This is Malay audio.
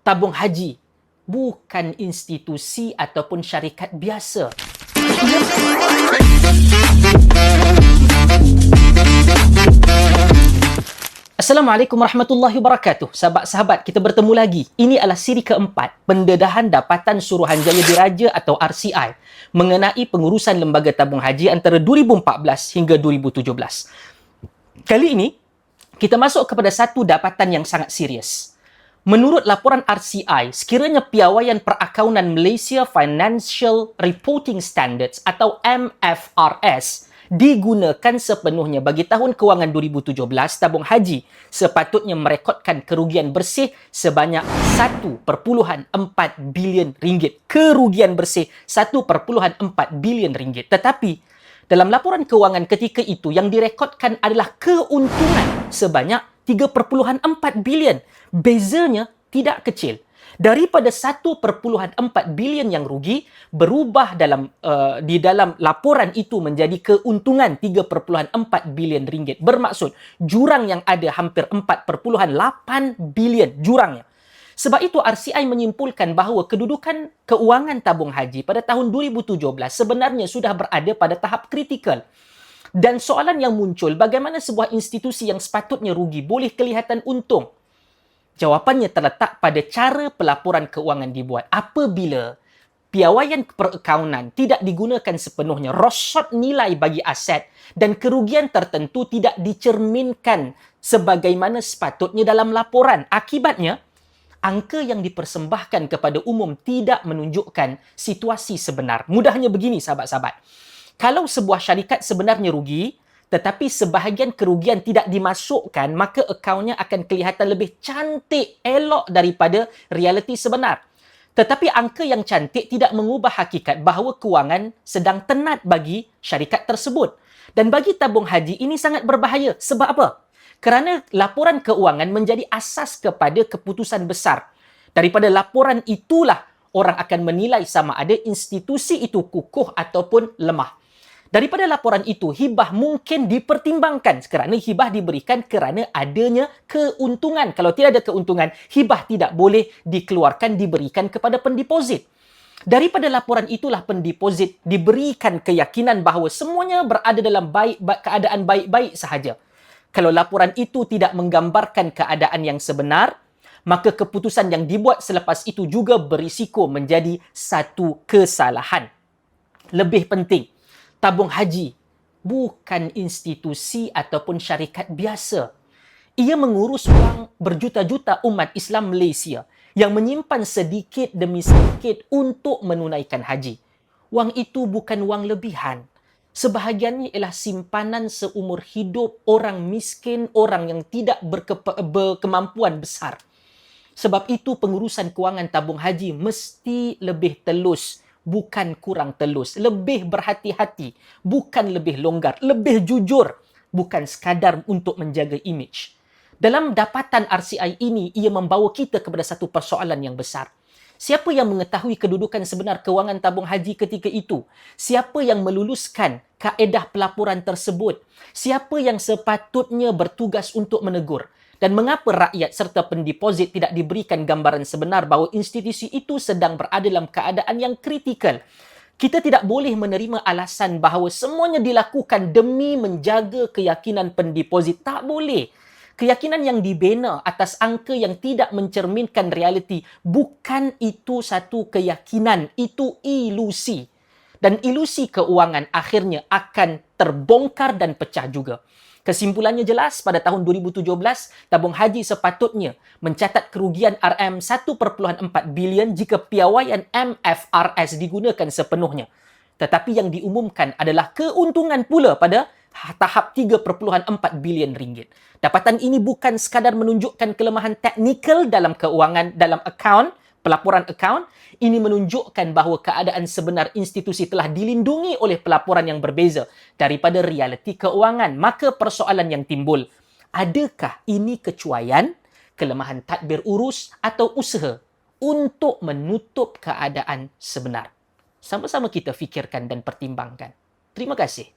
Tabung haji bukan institusi ataupun syarikat biasa. Assalamualaikum warahmatullahi wabarakatuh. Sahabat-sahabat, kita bertemu lagi. Ini adalah siri keempat, pendedahan Dapatan Suruhanjaya Diraja atau RCI mengenai pengurusan lembaga tabung haji antara 2014 hingga 2017. Kali ini, kita masuk kepada satu dapatan yang sangat serius. Menurut laporan RCI, sekiranya piawaian perakaunan Malaysia Financial Reporting Standards atau MFRS digunakan sepenuhnya bagi tahun kewangan 2017, tabung haji sepatutnya merekodkan kerugian bersih sebanyak 1.4 bilion ringgit. Kerugian bersih 1.4 bilion ringgit. Tetapi dalam laporan kewangan ketika itu yang direkodkan adalah keuntungan sebanyak 3.4 bilion. Bezanya tidak kecil. Daripada 1.4 bilion yang rugi berubah di dalam laporan itu menjadi keuntungan 3.4 bilion ringgit. Bermaksud jurang yang ada hampir 4.8 bilion jurangnya. Sebab itu RCI menyimpulkan bahawa kedudukan keuangan tabung haji pada tahun 2017 sebenarnya sudah berada pada tahap kritikal. Dan soalan yang muncul, bagaimana sebuah institusi yang sepatutnya rugi boleh kelihatan untung? Jawapannya terletak pada cara pelaporan keuangan dibuat. Apabila piawaian perakaunan tidak digunakan sepenuhnya, rosot nilai bagi aset dan kerugian tertentu tidak dicerminkan sebagaimana sepatutnya dalam laporan. Akibatnya, angka yang dipersembahkan kepada umum tidak menunjukkan situasi sebenar. Mudahnya begini, sahabat-sahabat. Kalau sebuah syarikat sebenarnya rugi, tetapi sebahagian kerugian tidak dimasukkan, maka akaunnya akan kelihatan lebih cantik, elok daripada realiti sebenar. Tetapi angka yang cantik tidak mengubah hakikat bahawa kewangan sedang tenat bagi syarikat tersebut. Dan bagi tabung haji ini sangat berbahaya. Sebab apa? Kerana laporan keuangan menjadi asas kepada keputusan besar. Daripada laporan itulah orang akan menilai sama ada institusi itu kukuh ataupun lemah. Daripada laporan itu, hibah mungkin dipertimbangkan kerana hibah diberikan kerana adanya keuntungan. Kalau tidak ada keuntungan, hibah tidak boleh dikeluarkan, diberikan kepada pendeposit. Daripada laporan itulah pendeposit diberikan keyakinan bahawa semuanya berada dalam keadaan baik-baik sahaja. Kalau laporan itu tidak menggambarkan keadaan yang sebenar, maka keputusan yang dibuat selepas itu juga berisiko menjadi satu kesalahan. Lebih penting, tabung haji bukan institusi ataupun syarikat biasa. Ia mengurus wang berjuta-juta umat Islam Malaysia yang menyimpan sedikit demi sedikit untuk menunaikan haji. Wang itu bukan wang lebihan. Sebahagiannya ialah simpanan seumur hidup orang miskin, orang yang tidak berkemampuan besar. Sebab itu pengurusan kewangan tabung haji mesti lebih telus, bukan kurang telus, lebih berhati-hati, bukan lebih longgar, lebih jujur, bukan sekadar untuk menjaga imej. Dalam dapatan RCI ini, ia membawa kita kepada satu persoalan yang besar. Siapa yang mengetahui kedudukan sebenar kewangan tabung haji ketika itu? Siapa yang meluluskan kaedah pelaporan tersebut? Siapa yang sepatutnya bertugas untuk menegur? Dan mengapa rakyat serta pendeposit tidak diberikan gambaran sebenar bahawa institusi itu sedang berada dalam keadaan yang kritikal? Kita tidak boleh menerima alasan bahawa semuanya dilakukan demi menjaga keyakinan pendeposit. Tak boleh. Keyakinan yang dibina atas angka yang tidak mencerminkan realiti, bukan itu satu keyakinan, itu ilusi. Dan ilusi keuangan akhirnya akan terbongkar dan pecah juga. Kesimpulannya jelas, pada tahun 2017, tabung haji sepatutnya mencatat kerugian RM1.4 bilion jika piawaian MFRS digunakan sepenuhnya. Tetapi yang diumumkan adalah keuntungan pula pada tahap 3.4 bilion ringgit. Dapatan ini bukan sekadar menunjukkan kelemahan teknikal dalam keuangan, dalam pelaporan akaun. Ini menunjukkan bahawa keadaan sebenar institusi telah dilindungi oleh pelaporan yang berbeza daripada realiti keuangan. Maka persoalan yang timbul, adakah ini kecuaian, kelemahan tadbir urus atau usaha untuk menutup keadaan sebenar? Sama-sama kita fikirkan dan pertimbangkan. Terima kasih.